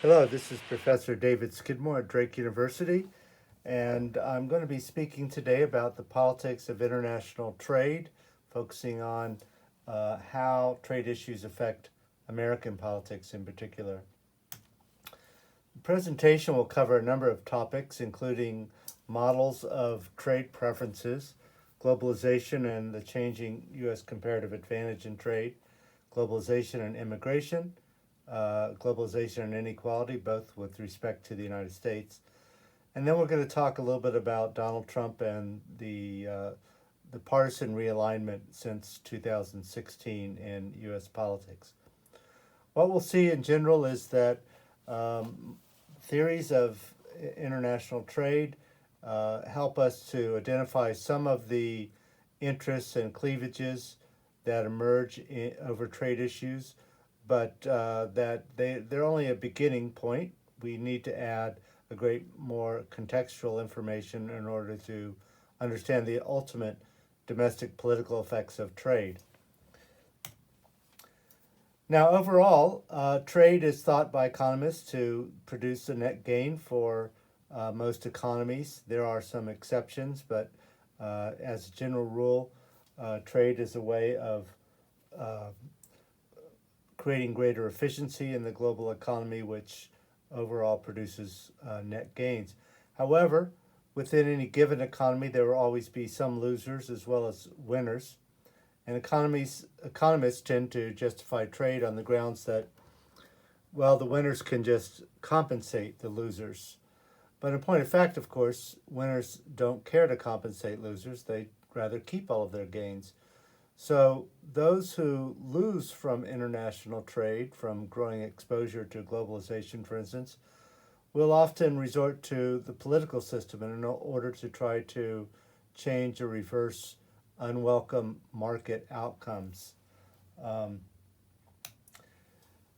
Hello, this is Professor David Skidmore at Drake University, and I'm going to be speaking today about the politics of international trade, focusing on how trade issues affect American politics in particular. The presentation will cover a number of topics, including models of trade preferences, globalization and the changing U.S. comparative advantage in trade, globalization and immigration, globalization and inequality, both with respect to the United States. And then we're going to talk a little bit about Donald Trump and the partisan realignment since 2016 in U.S. politics. What we'll see in general is that theories of international trade help us to identify some of the interests and cleavages that emerge over trade issues, but that they're only a beginning point. We need to add a great more contextual information in order to understand the ultimate domestic political effects of trade. Now, overall, trade is thought by economists to produce a net gain for most economies. There are some exceptions, but as a general rule, trade is a way of creating greater efficiency in the global economy, which overall produces net gains. However, within any given economy, there will always be some losers as well as winners. And economists tend to justify trade on the grounds that, well, the winners can just compensate the losers. But in point of fact, of course, winners don't care to compensate losers. They rather keep all of their gains. So those who lose from international trade, from growing exposure to globalization, for instance, will often resort to the political system in order to try to change or reverse unwelcome market outcomes.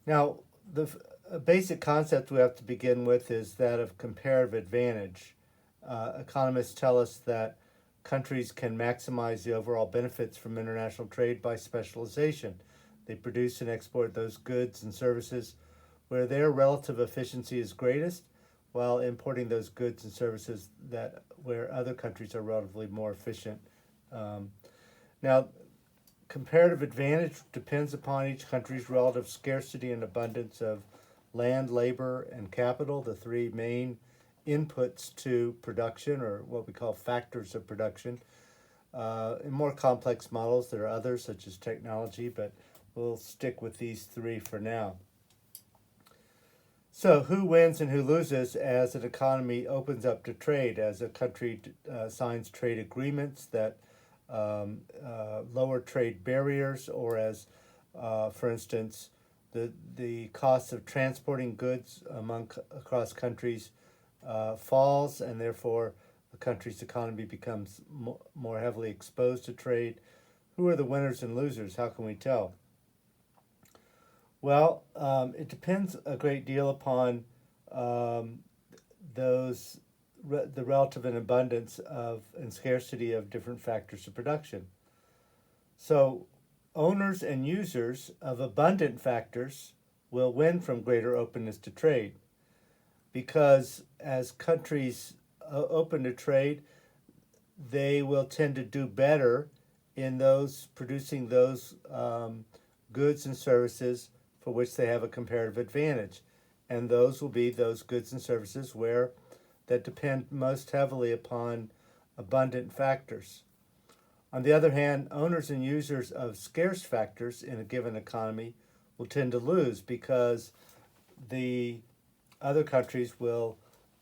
Now, the basic concept we have to begin with is that of comparative advantage. Economists tell us that countries can maximize the overall benefits from international trade by specialization. They produce and export those goods and services where their relative efficiency is greatest, while importing those goods and services where other countries are relatively more efficient. Now, comparative advantage depends upon each country's relative scarcity and abundance of land, labor, and capital, the three main inputs to production, or what we call factors of production. In more complex models, there are others such as technology, but we'll stick with these three for now. So who wins and who loses as an economy opens up to trade, as a country signs trade agreements that lower trade barriers, or as, for instance, the cost of transporting goods across countries falls, and therefore the country's economy becomes more heavily exposed to trade. Who are the winners and losers? How can we tell? Well, it depends a great deal upon the relative and abundance of and scarcity of different factors of production. So owners and users of abundant factors will win from greater openness to trade, because as countries open to trade, they will tend to do better in those producing those goods and services for which they have a comparative advantage. And those will be those goods and services that depend most heavily upon abundant factors. On the other hand, owners and users of scarce factors in a given economy will tend to lose, because the other countries will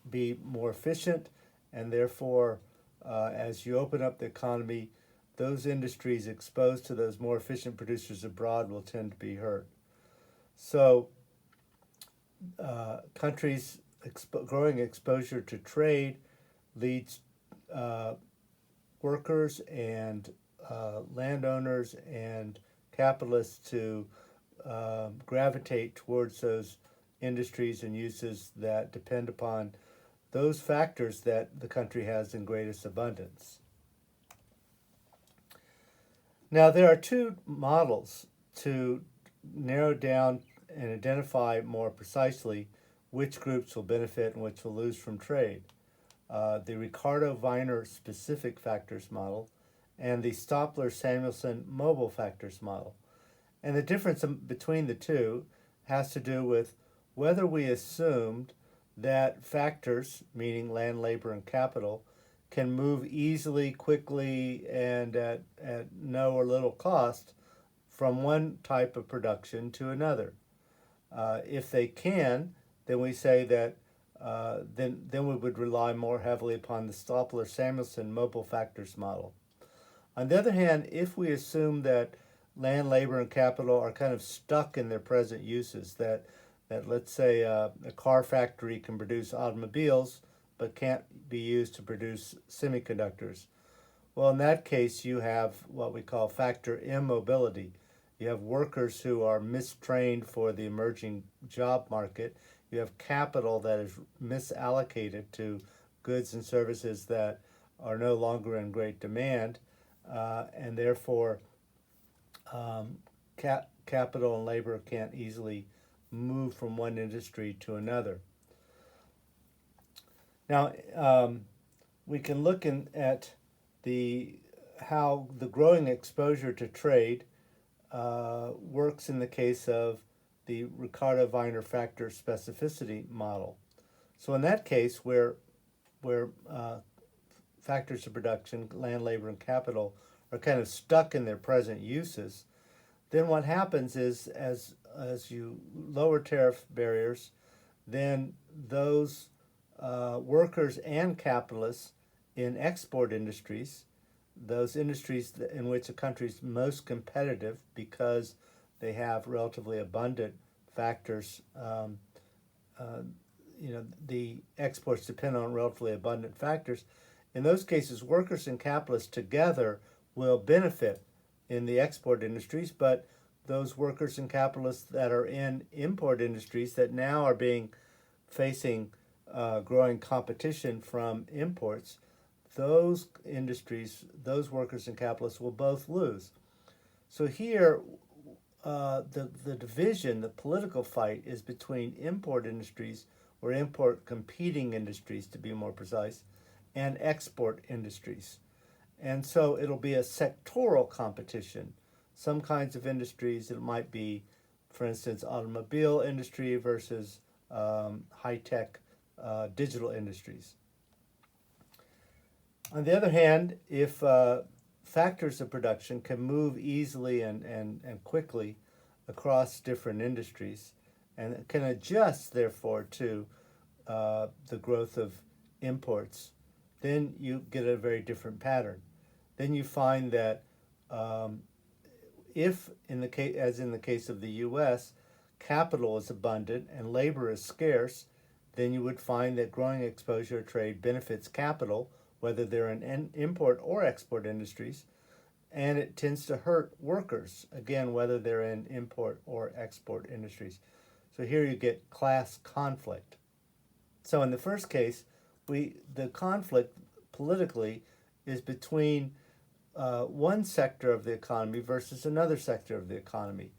be more efficient, and therefore, as you open up the economy, those industries exposed to those more efficient producers abroad will tend to be hurt. So countries' growing exposure to trade leads workers and landowners and capitalists to gravitate towards those industries and uses that depend upon those factors that the country has in greatest abundance. Now, there are two models to narrow down and identify more precisely which groups will benefit and which will lose from trade. The Ricardo-Viner specific factors model, and the Stopler-Samuelson mobile factors model. And the difference between the two has to do with whether we assumed that factors, meaning land, labor, and capital, can move easily, quickly, and at no or little cost from one type of production to another. If they can, then we say that then we would rely more heavily upon the Stopler-Samuelson mobile factors model. On the other hand, if we assume that land, labor, and capital are kind of stuck in their present uses, that let's say a car factory can produce automobiles but can't be used to produce semiconductors. Well, in that case, you have what we call factor immobility. You have workers who are mistrained for the emerging job market. You have capital that is misallocated to goods and services that are no longer in great demand, and therefore capital and labor can't easily move from one industry to another. Now, we can look at how the growing exposure to trade works in the case of the Ricardo-Viner factor specificity model. So in that case, where factors of production, land, labor, and capital are kind of stuck in their present uses, then what happens is as you lower tariff barriers, then those workers and capitalists in export industries, those industries in which a country is most competitive because they have relatively abundant factors, the exports depend on relatively abundant factors. In those cases, workers and capitalists together will benefit in the export industries, but those workers and capitalists that are in import industries that now are facing growing competition from imports, those industries, those workers and capitalists will both lose. So here, the division, the political fight, is between import industries, or import competing industries to be more precise, and export industries. And so it'll be a sectoral competition. Some kinds of industries, it might be, for instance, automobile industry versus high-tech digital industries. On the other hand, if factors of production can move easily and quickly across different industries and can adjust, therefore, to the growth of imports, then you get a very different pattern. Then you find that if, as in the case of the U.S., capital is abundant and labor is scarce, then you would find that growing exposure to trade benefits capital, whether they're in import or export industries, and it tends to hurt workers, again, whether they're in import or export industries. So here you get class conflict. So in the first case, the conflict politically is between one sector of the economy versus another sector of the economy.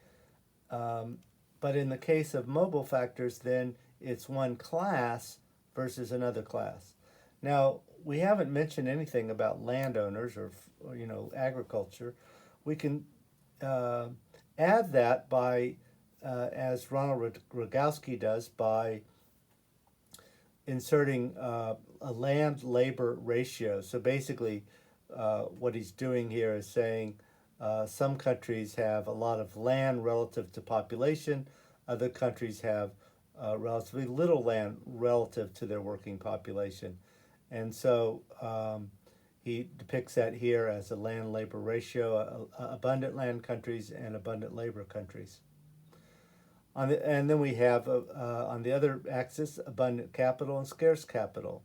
But in the case of mobile factors, then it's one class versus another class. Now, we haven't mentioned anything about landowners or agriculture. We can add that by, as Ronald Rogowski does, by inserting a land-labor ratio. So basically, what he's doing here is saying some countries have a lot of land relative to population, other countries have relatively little land relative to their working population. And so he depicts that here as a land-labor ratio, abundant land countries and abundant labor countries. And then we have, on the other axis, abundant capital and scarce capital.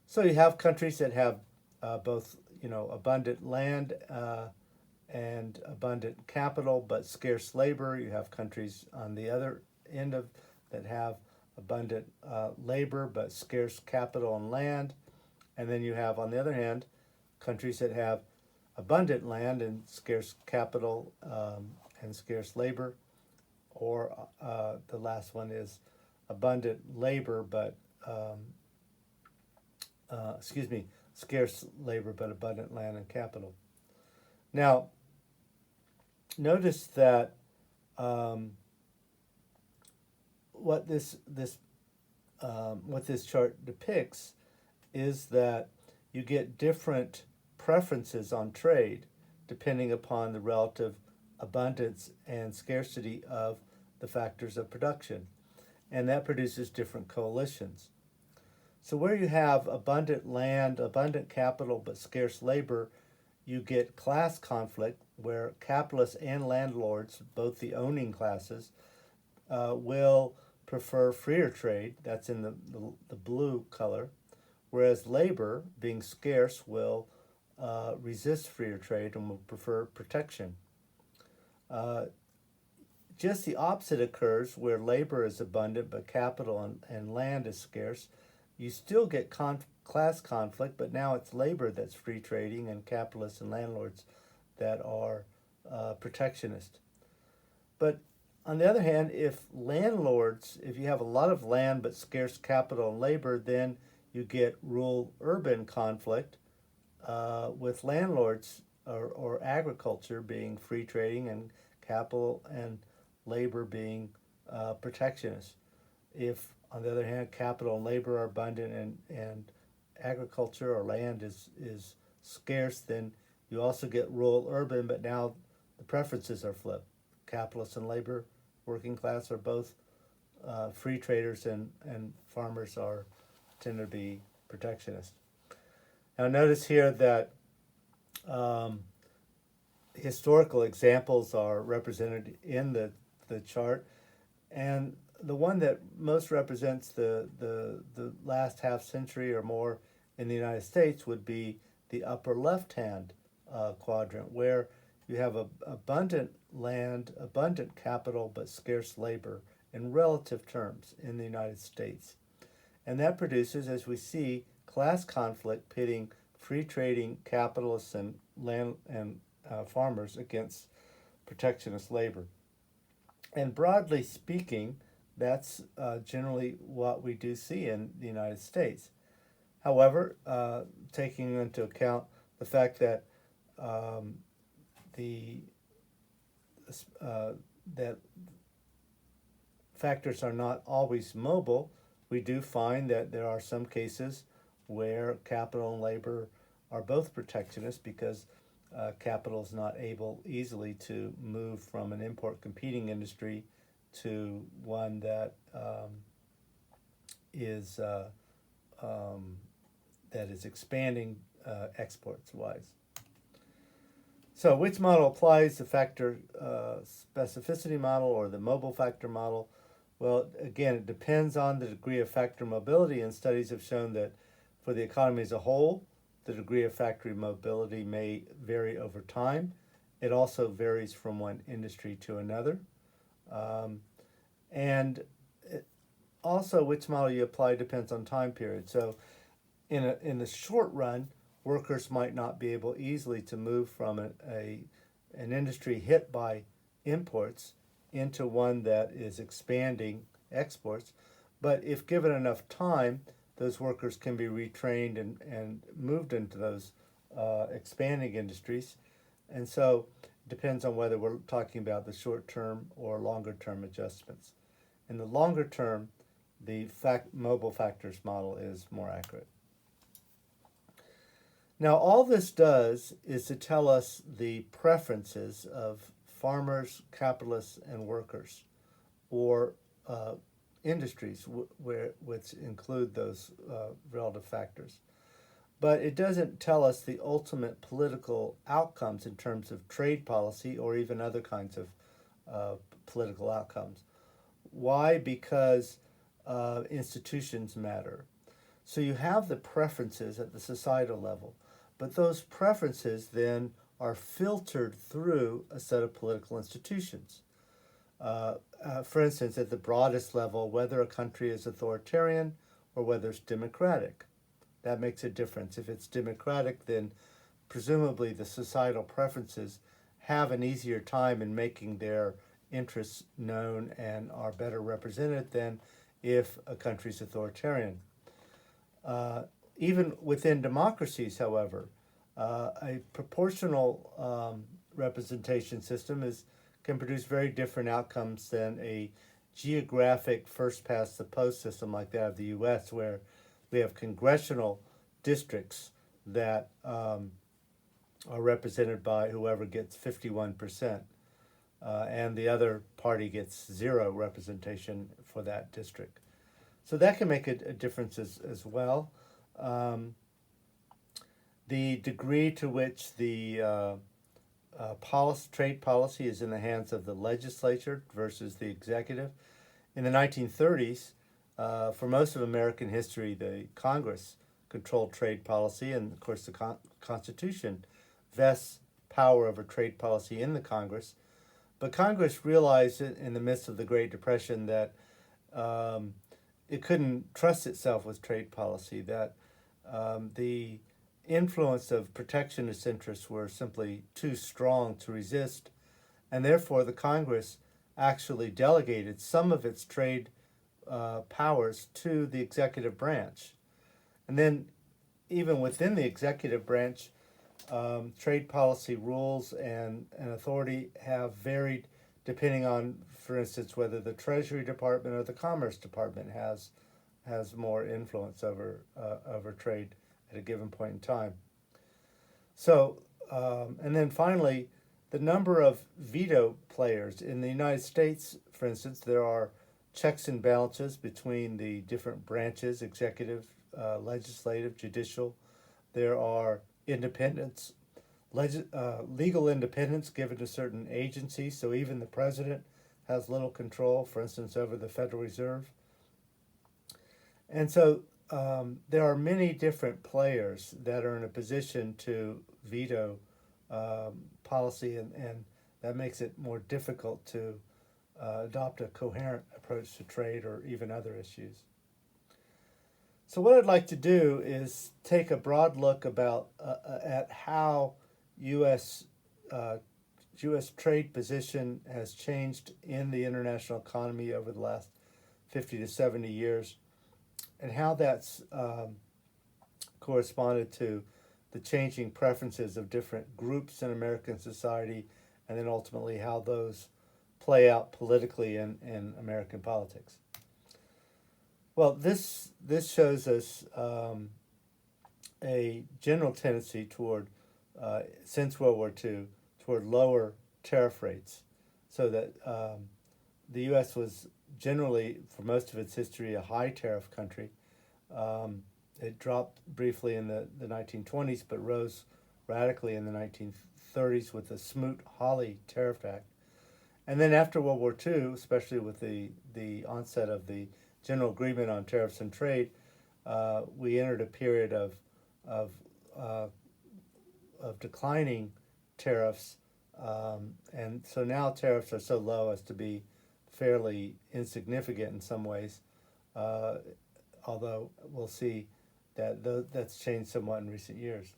So you have countries that have both, abundant land and abundant capital, but scarce labor. You have countries on the other end that have abundant labor, but scarce capital and land. And then you have, on the other hand, countries that have abundant land and scarce capital and scarce labor. Or the last one is abundant labor, but scarce labor but abundant land and capital. Now, notice that what this chart depicts is that you get different preferences on trade depending upon the relative abundance and scarcity of the factors of production, and that produces different coalitions. So where you have abundant land, abundant capital, but scarce labor, you get class conflict where capitalists and landlords, both the owning classes, will prefer freer trade, that's in the blue color, whereas labor, being scarce, will resist freer trade and will prefer protection. Just the opposite occurs where labor is abundant but capital and land is scarce. You still get class conflict, but now it's labor that's free trading and capitalists and landlords that are protectionist. But on the other hand, if you have a lot of land but scarce capital and labor, then you get rural-urban conflict with landlords or agriculture being free trading and capital and labor being protectionist. If, on the other hand, capital and labor are abundant and agriculture or land is scarce, then you also get rural-urban, but now the preferences are flipped. Capitalists and labor, working class, are both free traders, and farmers tend to be protectionist. Now notice here that historical examples are represented in the chart, and the one that most represents the last half century or more in the United States would be the upper left-hand quadrant, where you have abundant land, abundant capital, but scarce labor in relative terms in the United States. And that produces, as we see, class conflict pitting free trading capitalists and land and farmers against protectionist labor. And broadly speaking, that's generally what we do see in the United States. However, taking into account the fact that that factors are not always mobile, we do find that there are some cases where capital and labor are both protectionist because capital is not able easily to move from an import competing industry to one that is expanding exports wise. So which model applies, the factor specificity model or the mobile factor model? Well, again, it depends on the degree of factor mobility, and studies have shown that for the economy as a whole, the degree of factory mobility may vary over time. It also varies from one industry to another. And also which model you apply depends on time period. So in the short run, workers might not be able easily to move from an industry hit by imports into one that is expanding exports. But if given enough time, those workers can be retrained and moved into those expanding industries. And so it depends on whether we're talking about the short-term or longer-term adjustments. In the longer term, the mobile factors model is more accurate. Now, all this does is to tell us the preferences of farmers, capitalists, and workers, or industries which include those relative factors. But it doesn't tell us the ultimate political outcomes in terms of trade policy or even other kinds of political outcomes. Why? Because institutions matter. So you have the preferences at the societal level, but those preferences then are filtered through a set of political institutions. For instance, at the broadest level, whether a country is authoritarian or whether it's democratic. That makes a difference. If it's democratic, then presumably the societal preferences have an easier time in making their interests known and are better represented than if a country's authoritarian. Even within democracies, however, a proportional representation system can produce very different outcomes than a geographic first past the post system like that of the U.S., where we have congressional districts that are represented by whoever gets 51%, and the other party gets zero representation for that district. So that can make a difference as well. The degree to which the trade policy is in the hands of the legislature versus the executive. In the 1930s, for most of American history, the Congress controlled trade policy, and of course the Constitution vests power over trade policy in the Congress. But Congress realized in the midst of the Great Depression that it couldn't trust itself with trade policy, that the influence of protectionist interests were simply too strong to resist, and therefore the Congress actually delegated some of its trade powers to the executive branch. And then even within the executive branch, trade policy rules and authority have varied depending on, for instance, whether the Treasury Department or the Commerce Department has more influence over trade at a given point in time. So, and then finally, the number of veto players in the United States, for instance, there are checks and balances between the different branches: executive, legislative, judicial. There are independence, legal independence given to certain agencies. So even the president has little control, for instance, over the Federal Reserve. And so there are many different players that are in a position to veto policy, and that makes it more difficult to adopt a coherent approach to trade or even other issues. So what I'd like to do is take a broad look at how U.S. Trade position has changed in the international economy over the last 50 to 70 years, and how that's corresponded to the changing preferences of different groups in American society, and then ultimately how those play out politically in American politics. Well, this shows us a general tendency toward, since World War II, toward lower tariff rates, so that the U.S. was generally, for most of its history, a high tariff country. It dropped briefly in the 1920s, but rose radically in the 1930s with the Smoot-Hawley Tariff Act. And then after World War II, especially with the onset of the General Agreement on Tariffs and Trade, we entered a period of declining tariffs, and so now tariffs are so low as to be fairly insignificant in some ways, although we'll see that that's changed somewhat in recent years.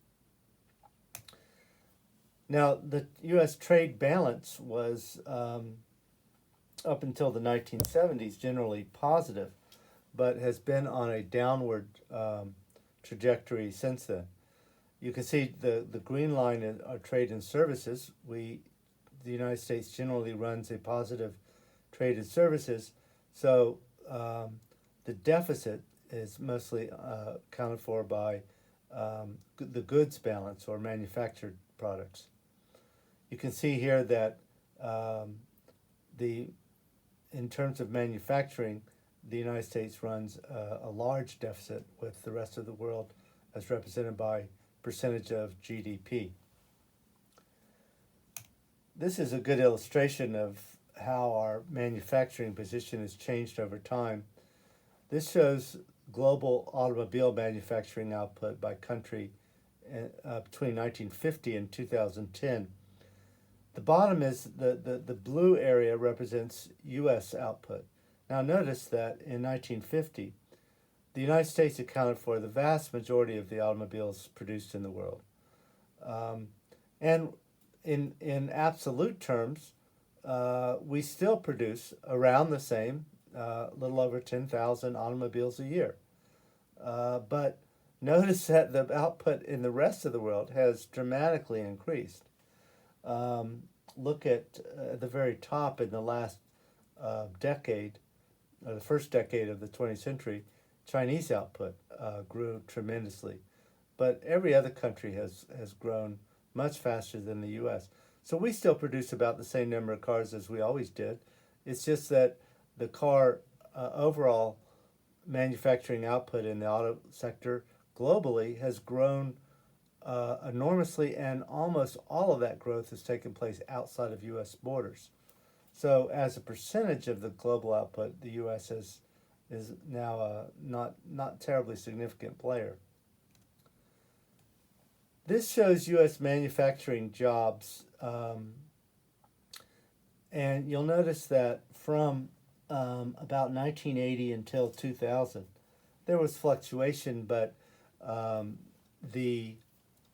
Now, the U.S. trade balance was, up until the 1970s, generally positive, but has been on a downward trajectory since then. You can see the green line in our trade and services. The United States generally runs a positive trade and services, so the deficit is mostly accounted for by the goods balance or manufactured products. You can see here that in terms of manufacturing, the United States runs a large deficit with the rest of the world as represented by percentage of GDP. This is a good illustration of how our manufacturing position has changed over time. This shows global automobile manufacturing output by country between 1950 and 2010. The bottom is the blue area represents U.S. output. Now notice that in 1950, the United States accounted for the vast majority of the automobiles produced in the world. And in absolute terms, we still produce around the same a little over 10,000 automobiles a year. But notice that the output in the rest of the world has dramatically increased. Look at the very top in the last decade, or the first decade of the 20th century, Chinese output grew tremendously. But every other country has grown much faster than the U.S. So we still produce about the same number of cars as we always did. It's just that the car overall manufacturing output in the auto sector globally has grown enormously, and almost all of that growth has taken place outside of U.S. borders. So, as a percentage of the global output, the U.S. is now a not terribly significant player. This shows U.S. manufacturing jobs, and you'll notice that from about 1980 until 2000, there was fluctuation, but the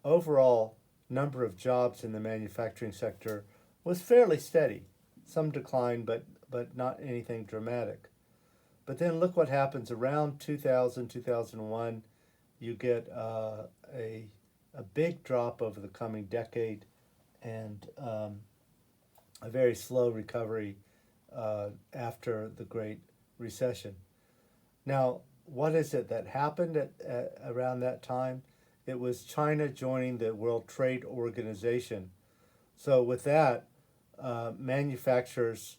overall number of jobs in the manufacturing sector was fairly steady. Some decline, but not anything dramatic. But then look what happens around 2000, 2001. You get a big drop over the coming decade, and a very slow recovery after the Great Recession. Now, what is it that happened around that time? It was China joining the World Trade Organization. So with that, manufacturers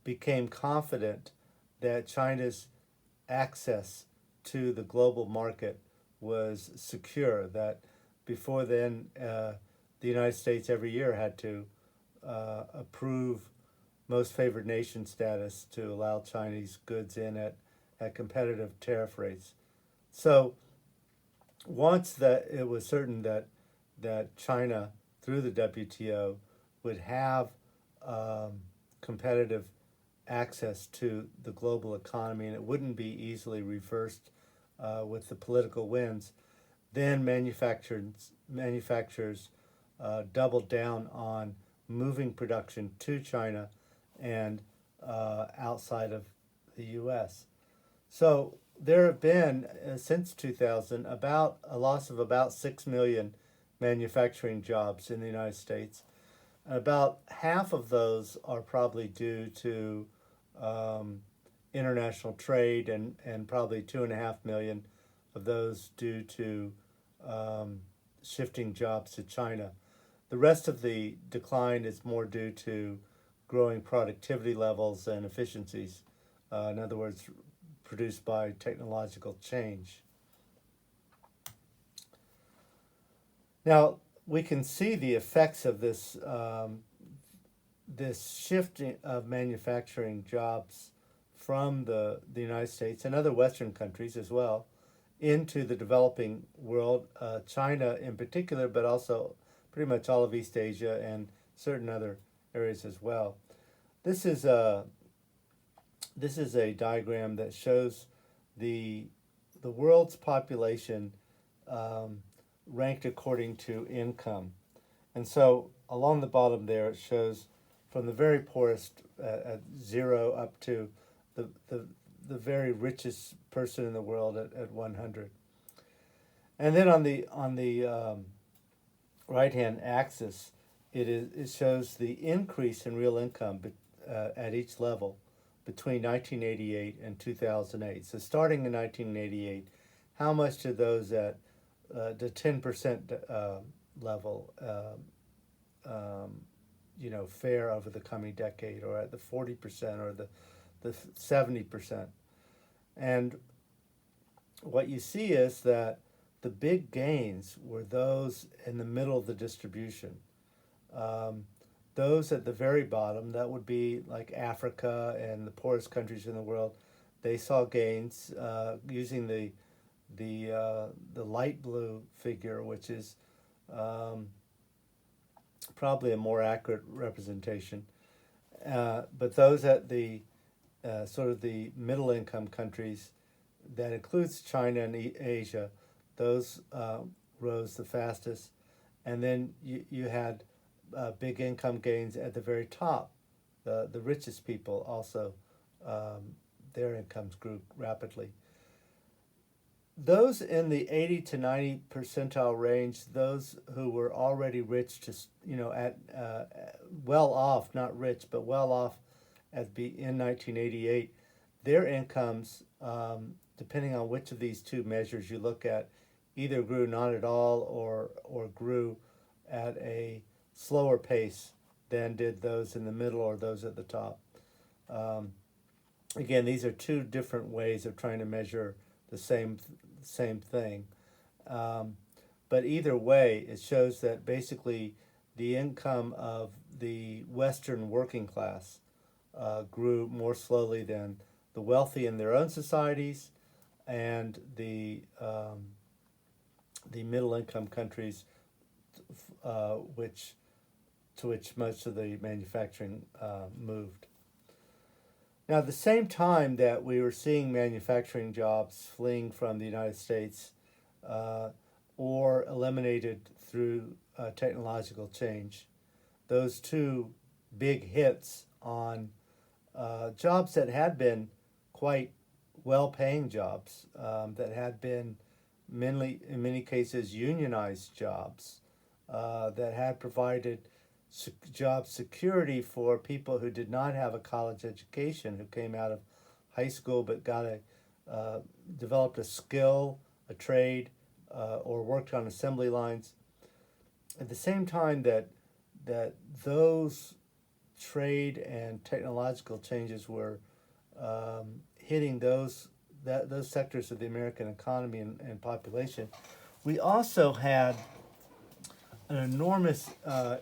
became confident that China's access to the global market was secure, that before then the United States every year had to approve most favored nation status to allow Chinese goods in at competitive tariff rates. So once that it was certain that China, through the WTO, would have competitive access to the global economy, and it wouldn't be easily reversed with the political winds, then manufacturers doubled down on moving production to China and outside of the U.S. So there have been, since 2000, about a loss of about 6 million manufacturing jobs in the United States. About half of those are probably due to international trade, and probably 2.5 million of those due to shifting jobs to China. The rest of the decline is more due to growing productivity levels and efficiencies. In other words, produced by technological change. Now, we can see the effects of this this shifting of manufacturing jobs from the United States and other Western countries as well into the developing world, China in particular, but also pretty much all of East Asia and certain other areas as well. This is a diagram that shows the world's population ranked according to income. And so along the bottom there, it shows from the very poorest at 0 up to the very richest person in the world at 100. And then on the right-hand axis, it shows the increase in real income at each level between 1988 and 2008. So starting in 1988, how much did those at the 10% level fare over the coming decade, or at the 40% or the 70%? And what you see is that the big gains were those in the middle of the distribution. Those at the very bottom, that would be like Africa and the poorest countries in the world, they saw gains using the light blue figure, which is probably a more accurate representation. But those at the sort of the middle income countries, that includes China and Asia, those rose the fastest. And then you had big income gains at the very top. The richest people also their incomes grew rapidly. Those in the 80 to 90 percentile range, those who were already rich, to at well off, not rich, but well off, in 1988, their incomes, depending on which of these two measures you look at, either grew not at all or grew at a slower pace than did those in the middle or those at the top. Um, Again, these are two different ways of trying to measure the same thing. Um, but either way, it shows that basically the income of the Western working class grew more slowly than the wealthy in their own societies and the middle income countries, which to which most of the manufacturing moved. Now, at the same time that we were seeing manufacturing jobs fleeing from the United States or eliminated through technological change, those two big hits on jobs that had been quite well-paying jobs, that had been in many cases unionized jobs, that had provided job security for people who did not have a college education, who came out of high school but developed a skill, a trade, or worked on assembly lines. At the same time that those trade and technological changes were hitting those sectors of the American economy and population, we also had an enormous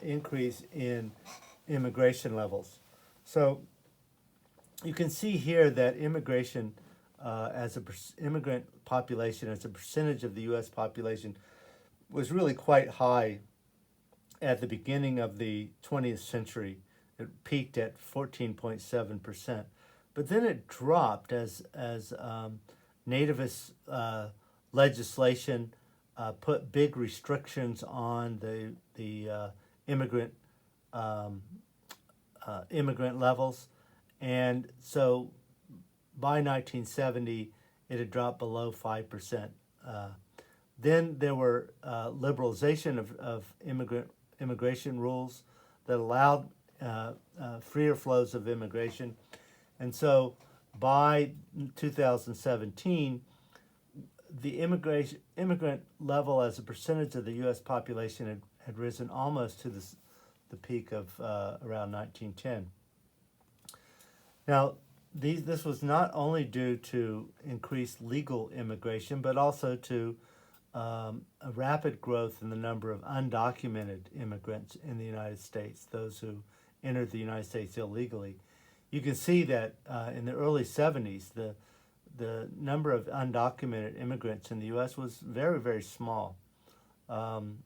increase in immigration levels. So you can see here that immigration immigrant population as a percentage of the U.S. population was really quite high at the beginning of the 20th century. It peaked at 14.7%, but then it dropped as nativist legislation put big restrictions on the immigrant levels, and so by 1970 it had dropped below 5%. Then there were liberalization of immigration rules that allowed freer flows of immigration, and so by 2017 the immigrant level as a percentage of the U.S. population had risen almost to the peak of around 1910. Now, this was not only due to increased legal immigration, but also to a rapid growth in the number of undocumented immigrants in the United States, those who entered the United States illegally. You can see that in the early 70s, the number of undocumented immigrants in the U.S. was very, very small. And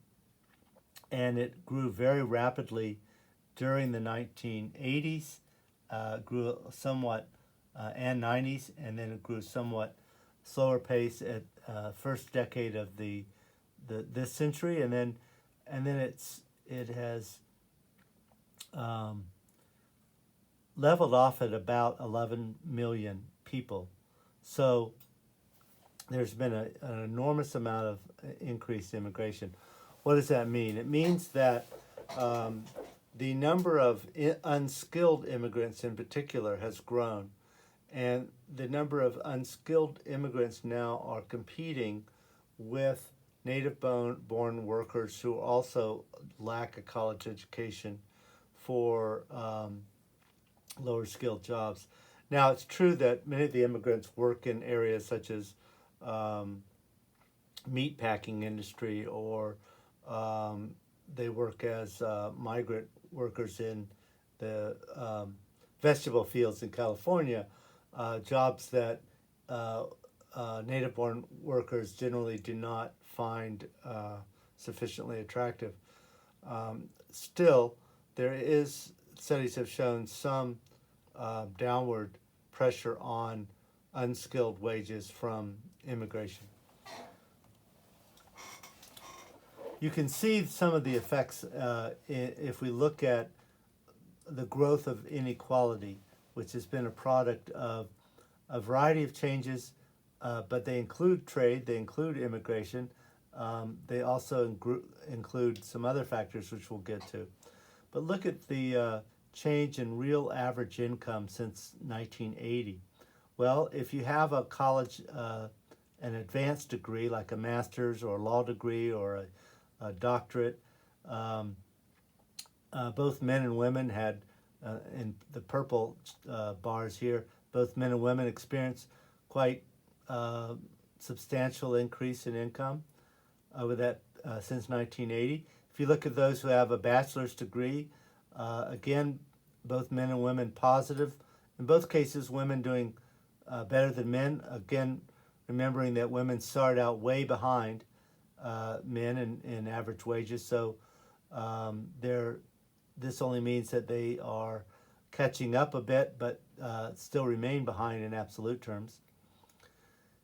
it grew very rapidly during the 1980s, grew somewhat, and 90s, and then it grew somewhat slower pace at first decade of this century, and then it has leveled off at about 11 million people. So there's been an enormous amount of increased immigration. What does that mean? It means that the number of unskilled immigrants in particular has grown, and the number of unskilled immigrants now are competing with native-born workers who also lack a college education for lower skilled jobs. Now, it's true that many of the immigrants work in areas such as meat packing industry, or they work as migrant workers in the vegetable fields in California, jobs that native-born workers generally do not find sufficiently attractive. Still, studies have shown some downward pressure on unskilled wages from immigration. You can see some of the effects if we look at the growth of inequality which has been a product of a variety of changes, but they include trade, they include immigration, they also include some other factors which we'll get to. But look at the change in real average income since 1980. Well, if you have a college, an advanced degree like a master's or a law degree or a doctorate, both men and women had, in the purple bars here, both men and women experienced quite substantial increase in income over that since 1980. If you look at those who have a bachelor's degree, again, both men and women positive. In both cases, women doing better than men. Again, remembering that women start out way behind men in average wages. So this only means that they are catching up a bit, but still remain behind in absolute terms.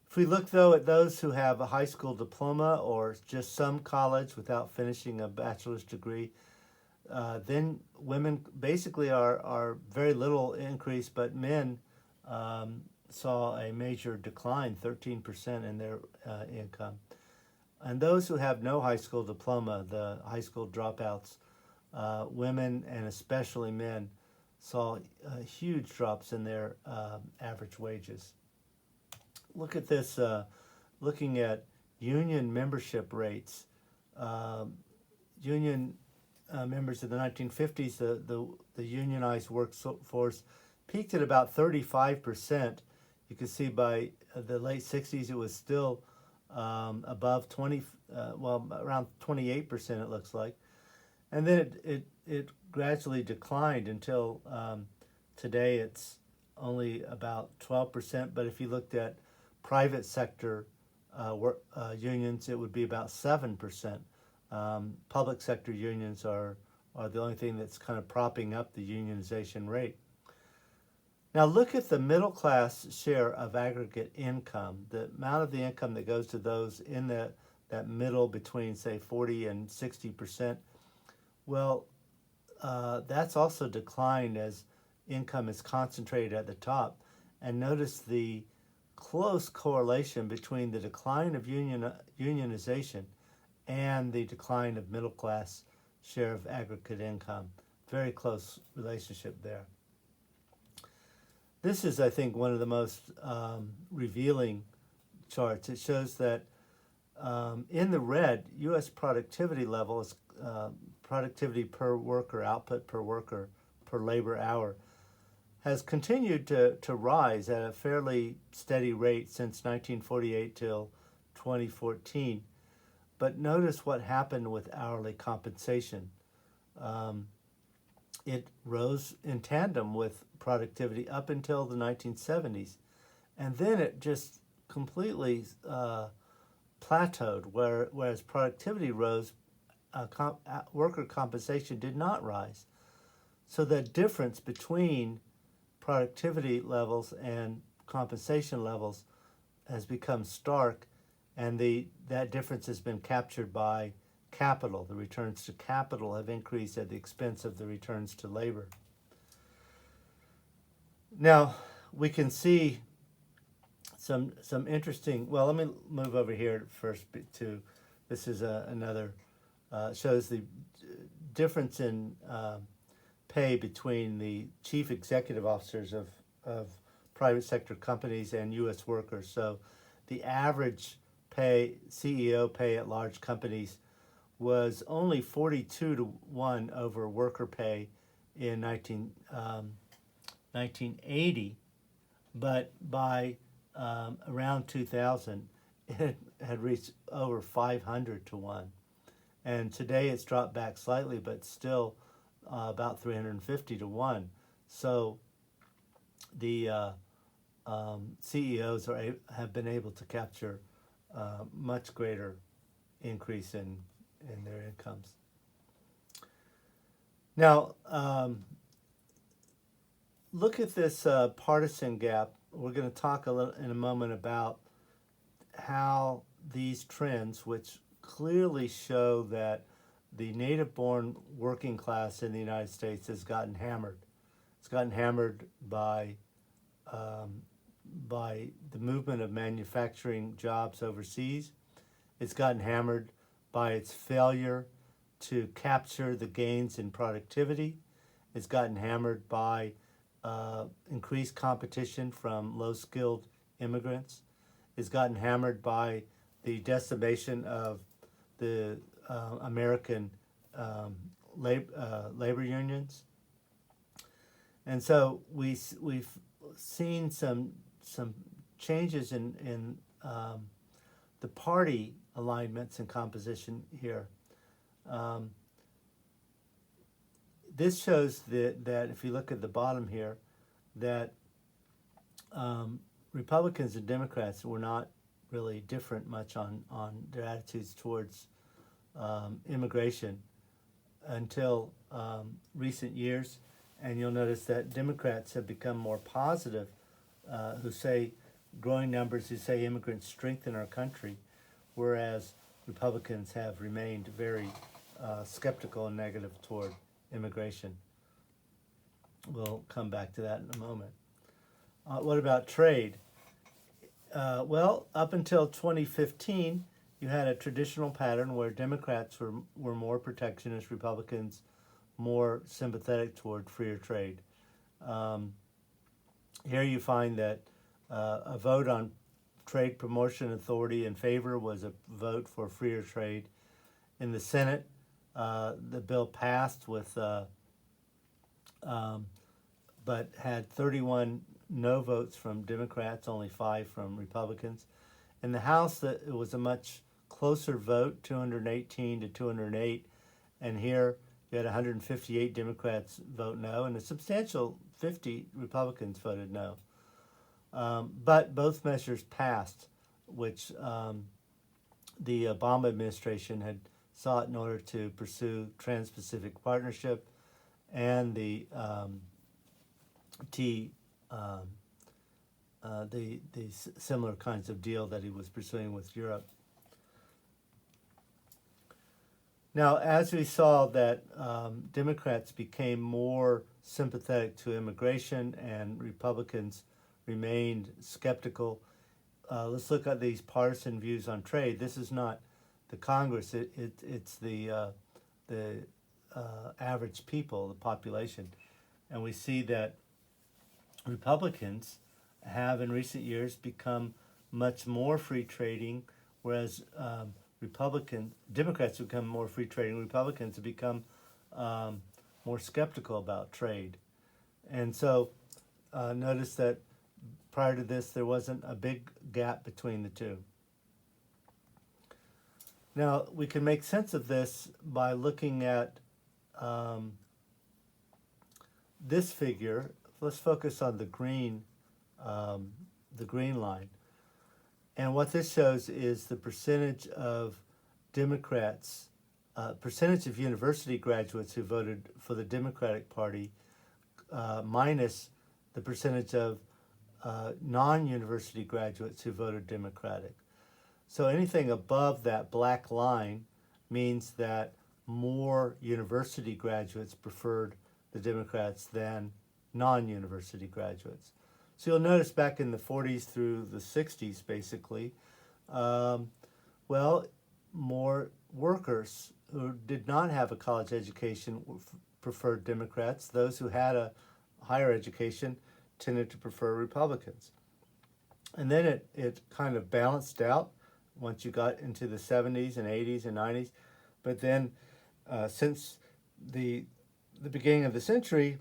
If we look, though, at those who have a high school diploma or just some college without finishing a bachelor's degree, then women basically are very little increase, but men saw a major decline, 13% in their income. And those who have no high school diploma, the high school dropouts, women and especially men saw huge drops in their average wages. Look at this, looking at union membership rates. Union members in the 1950s, the unionized workforce peaked at about 35%. You can see by the late 60s it was still above 20, around 28% it looks like. And then it gradually declined until today it's only about 12%. But if you looked at private sector unions, it would be about 7%. Public sector unions are the only thing that's kind of propping up the unionization rate. Now look at the middle class share of aggregate income, the amount of the income that goes to those in that middle between, say, 40 and 60%. Well, that's also declined as income is concentrated at the top. And notice the close correlation between the decline of unionization and the decline of middle class share of aggregate income. Very close relationship there. This is, I think, one of the most revealing charts. It shows that in the red, U.S. productivity levels, productivity per worker, output per worker, per labor hour, has continued to rise at a fairly steady rate since 1948 till 2014. But notice what happened with hourly compensation. It rose in tandem with productivity up until the 1970s. And then it just completely plateaued, whereas productivity rose, worker compensation did not rise. So the difference between productivity levels and compensation levels has become stark, and that difference has been captured by capital. The returns to capital have increased at the expense of the returns to labor. Now, we can see some interesting, well, let me move over here first to, this is another, shows the difference in pay between the chief executive officers of private sector companies and U.S. workers. So the average pay, CEO pay at large companies was only 42-1 over worker pay in 1980, but by around 2000, it had reached over 500-1. And today it's dropped back slightly, but still about 350-1. So the CEOs have been able to capture much greater increase in their incomes. Now, look at this partisan gap. We're going to talk a little in a moment about how these trends, which clearly show that the native-born working class in the United States has gotten hammered. It's gotten hammered by the movement of manufacturing jobs overseas. It's gotten hammered by its failure to capture the gains in productivity. It's gotten hammered by increased competition from low-skilled immigrants. It's gotten hammered by the decimation of the American labor unions. And so we've seen some changes in the party alignments and composition here. This shows that if you look at the bottom here, that Republicans and Democrats were not really different much on their attitudes towards immigration until recent years. And you'll notice that Democrats have become more positive, who say growing numbers who say immigrants strengthen our country, whereas Republicans have remained very skeptical and negative toward immigration. We'll come back to that in a moment. What about trade? Well, up until 2015, you had a traditional pattern where Democrats were more protectionist, Republicans more sympathetic toward freer trade. Here you find that a vote on trade promotion authority in favor was a vote for freer trade. In the Senate, the bill passed with, but had 31 no votes from Democrats, only 5 from Republicans. In the House, it was a much closer vote, 218 to 208, and here you had 158 Democrats vote no, and a substantial 50 Republicans voted no. But both measures passed, which the Obama administration had sought in order to pursue Trans-Pacific Partnership and the similar kinds of deal that he was pursuing with Europe. Now, as we saw that Democrats became more sympathetic to immigration and Republicans remained skeptical, let's look at these partisan views on trade. This is not the Congress; it's the average people, the population, and we see that Republicans have in recent years become much more free trading, whereas Democrats have become more free trading. Republicans have become more skeptical about trade. And so notice that prior to this, there wasn't a big gap between the two. Now, we can make sense of this by looking at this figure. Let's focus on the green line. And what this shows is the percentage of Democrats, percentage of university graduates who voted for the Democratic Party, minus the percentage of non-university graduates who voted Democratic. So anything above that black line means that more university graduates preferred the Democrats than non-university graduates. So you'll notice back in the 40s through the 60s, basically, more workers who did not have a college education preferred Democrats. Those who had a higher education tended to prefer Republicans. And then it kind of balanced out once you got into the 70s and 80s and 90s. But then since the beginning of the century,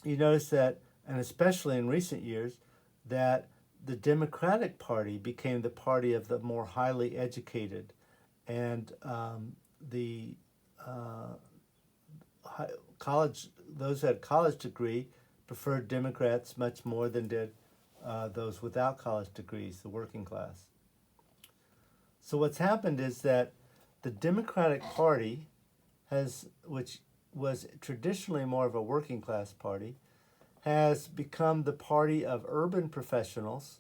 you notice that, and especially in recent years, that the Democratic Party became the party of the more highly educated, and those who had college degree preferred Democrats much more than did those without college degrees, the working class. So what's happened is that the Democratic Party which was traditionally more of a working class party, has become the party of urban professionals,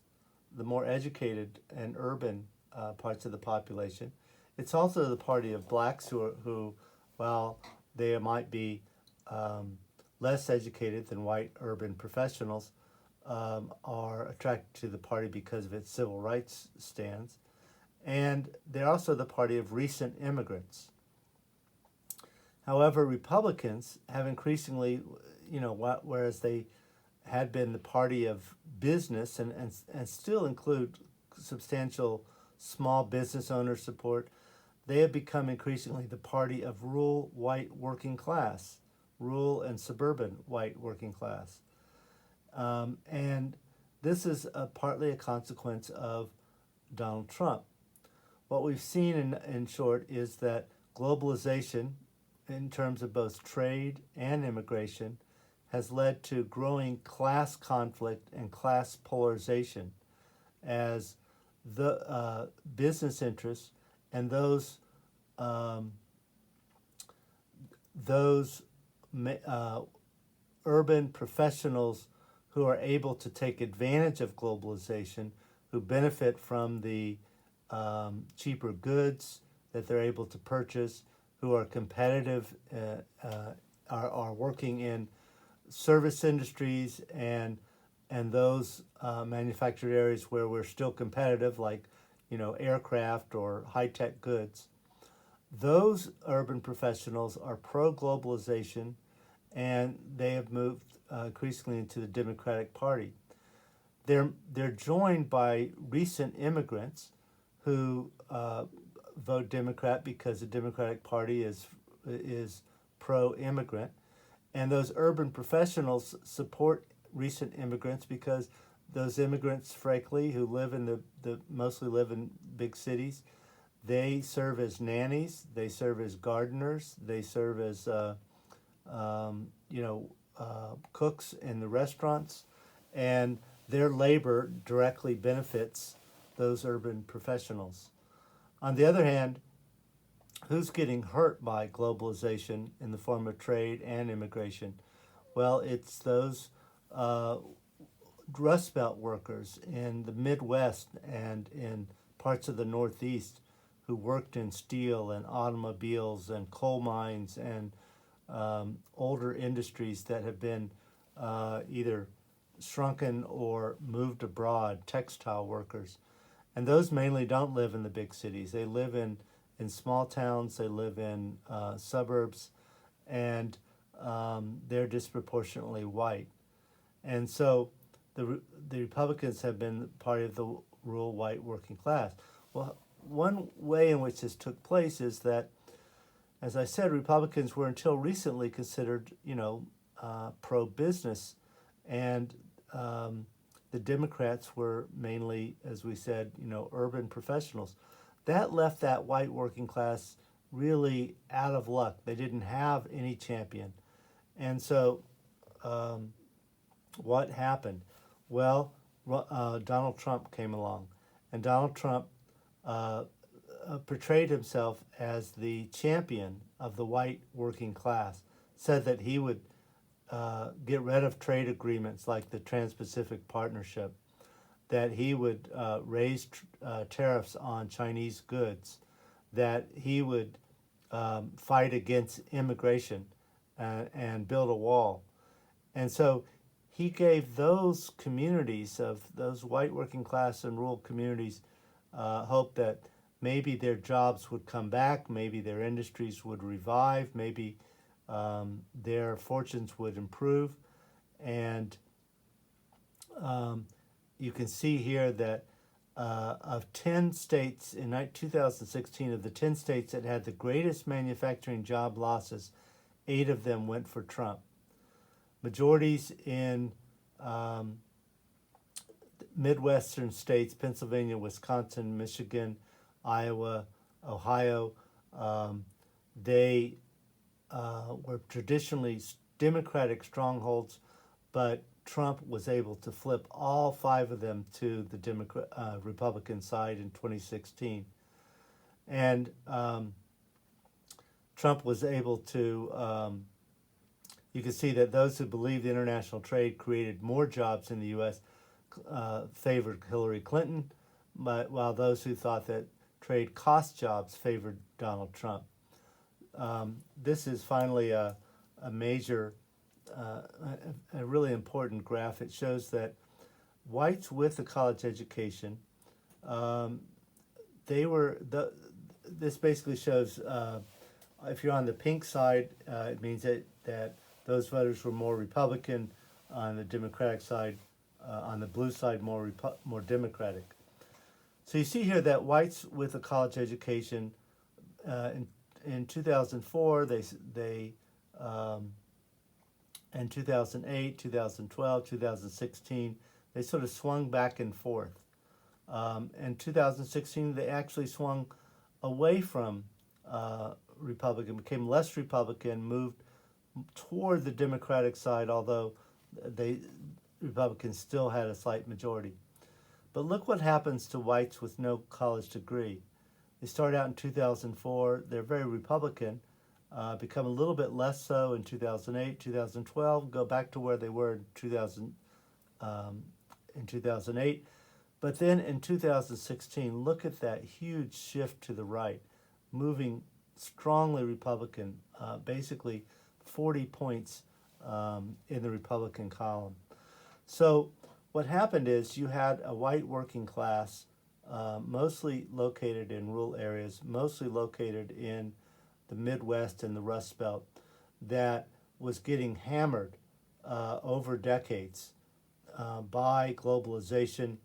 the more educated and urban parts of the population. It's also the party of blacks who while they might be less educated than white urban professionals are attracted to the party because of its civil rights stands. And they're also the party of recent immigrants. However, Republicans have increasingly, whereas they had been the party of business and still include substantial small business owner support, they have become increasingly the party of rural white working class, rural and suburban white working class. And this is partly a consequence of Donald Trump. What we've seen in short is that globalization, in terms of both trade and immigration, has led to growing class conflict and class polarization as the business interests and those urban professionals who are able to take advantage of globalization, who benefit from the cheaper goods that they're able to purchase, who are competitive, are working in service industries and those manufactured areas where we're still competitive, like aircraft or high-tech goods. Those urban professionals are pro-globalization, and they have moved increasingly into the Democratic Party. They're joined by recent immigrants who vote Democrat because the Democratic Party is pro-immigrant, and those urban professionals support recent immigrants because those immigrants, frankly, who live in mostly live in big cities, they serve as nannies, they serve as gardeners, they serve as cooks in the restaurants, and their labor directly benefits those urban professionals. On the other hand, who's getting hurt by globalization in the form of trade and immigration? Well, it's those Rust Belt workers in the Midwest and in parts of the Northeast who worked in steel and automobiles and coal mines and older industries that have been either shrunken or moved abroad, textile workers. And those mainly don't live in the big cities. They live in small towns, they live in suburbs, and they're disproportionately white. And so the Republicans have been part of the rural white working class. Well, one way in which this took place is that, as I said, Republicans were until recently considered, pro-business, and the Democrats were mainly, as we said, urban professionals. That left that white working class really out of luck. They didn't have any champion. And so what happened? Well, Donald Trump came along, and Donald Trump portrayed himself as the champion of the white working class, said that he would get rid of trade agreements like the Trans-Pacific Partnership, that he would raise tariffs on Chinese goods, that he would fight against immigration and build a wall. And so he gave those communities, of those white working class and rural communities, hope that maybe their jobs would come back, maybe their industries would revive, maybe their fortunes would improve. And you can see here that of 10 states in 2016, of the 10 states that had the greatest manufacturing job losses, 8 of them went for Trump. Majorities in Midwestern states, Pennsylvania, Wisconsin, Michigan, Iowa, Ohio, they were traditionally Democratic strongholds, but Trump was able to flip all 5 of them to the Republican side in 2016. And Trump was able to, you can see that those who believed international trade created more jobs in the U.S. Favored Hillary Clinton, but while those who thought that trade cost jobs favored Donald Trump. This is finally a major a really important graph. It shows that whites with a college education, um, this basically shows if you're on the pink side, it means that those voters were more Republican. On the Democratic side, on the blue side, more Democratic. So you see here that whites with a college education in 2004, in 2008, 2012, 2016, they sort of swung back and forth. In 2016, they actually swung away from Republican, became less Republican, moved toward the Democratic side, although Republicans still had a slight majority. But look what happens to whites with no college degree. They start out in 2004, they're very Republican, become a little bit less so in 2008, 2012, go back to where they were in 2008. But then in 2016, look at that huge shift to the right, moving strongly Republican, basically 40 points in the Republican column. So what happened is you had a white working class, mostly located in rural areas, mostly located in the Midwest and the Rust Belt, that was getting hammered over decades by globalization,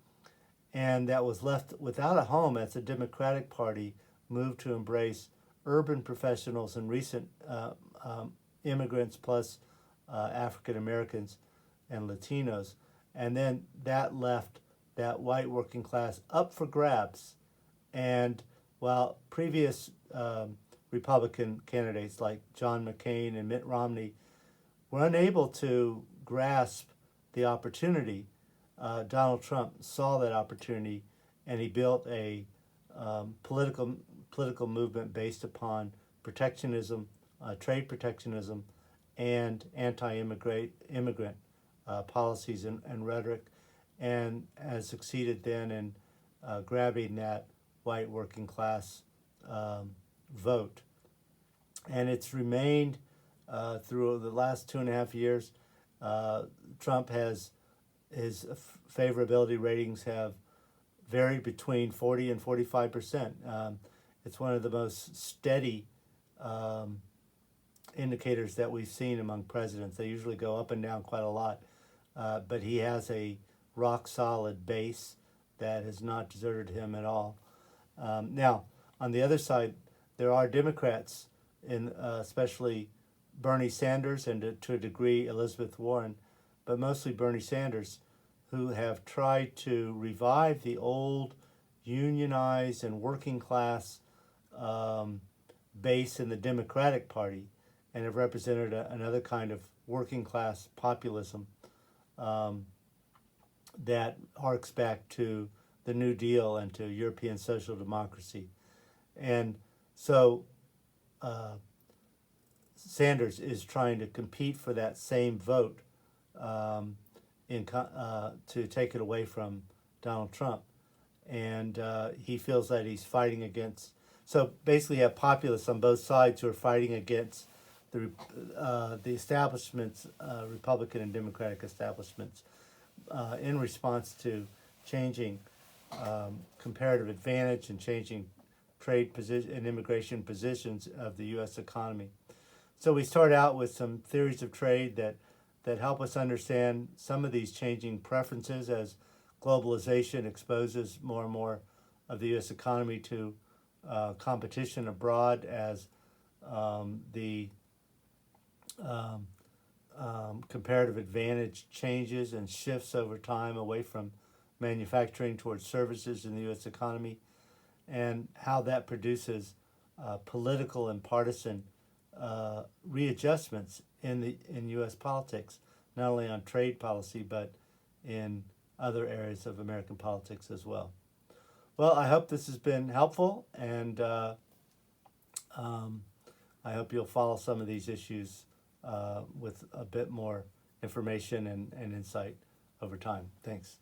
and that was left without a home as the Democratic Party moved to embrace urban professionals and recent immigrants plus African Americans and Latinos. And then that left that white working class up for grabs. And while previous Republican candidates like John McCain and Mitt Romney were unable to grasp the opportunity, Donald Trump saw that opportunity, and he built a political movement based upon protectionism, trade protectionism, and anti-immigrant policies and rhetoric, and has succeeded then in grabbing that white working class vote. And it's remained through the last 2.5 years. Trump has, his favorability ratings have varied between 40 and 45%. It's one of the most steady indicators that we've seen among presidents. They usually go up and down quite a lot, but he has a rock solid base that has not deserted him at all. Now, on the other side, there are Democrats, especially Bernie Sanders and to a degree Elizabeth Warren, but mostly Bernie Sanders, who have tried to revive the old unionized and working class base in the Democratic Party, and have represented another kind of working class populism that harks back to the New Deal and to European social democracy. And so Sanders is trying to compete for that same vote to take it away from Donald Trump. And he feels that he's fighting against, so basically you have populists on both sides who are fighting against the establishments, Republican and Democratic establishments, in response to changing comparative advantage and changing trade position and immigration positions of the U.S. economy. So we start out with some theories of trade that help us understand some of these changing preferences as globalization exposes more and more of the U.S. economy to competition abroad, as the comparative advantage changes and shifts over time away from manufacturing towards services in the U.S. economy, and how that produces political and partisan readjustments in U.S. politics, not only on trade policy but in other areas of American politics as well. Well, I hope this has been helpful, and I hope you'll follow some of these issues with a bit more information and insight over time. Thanks.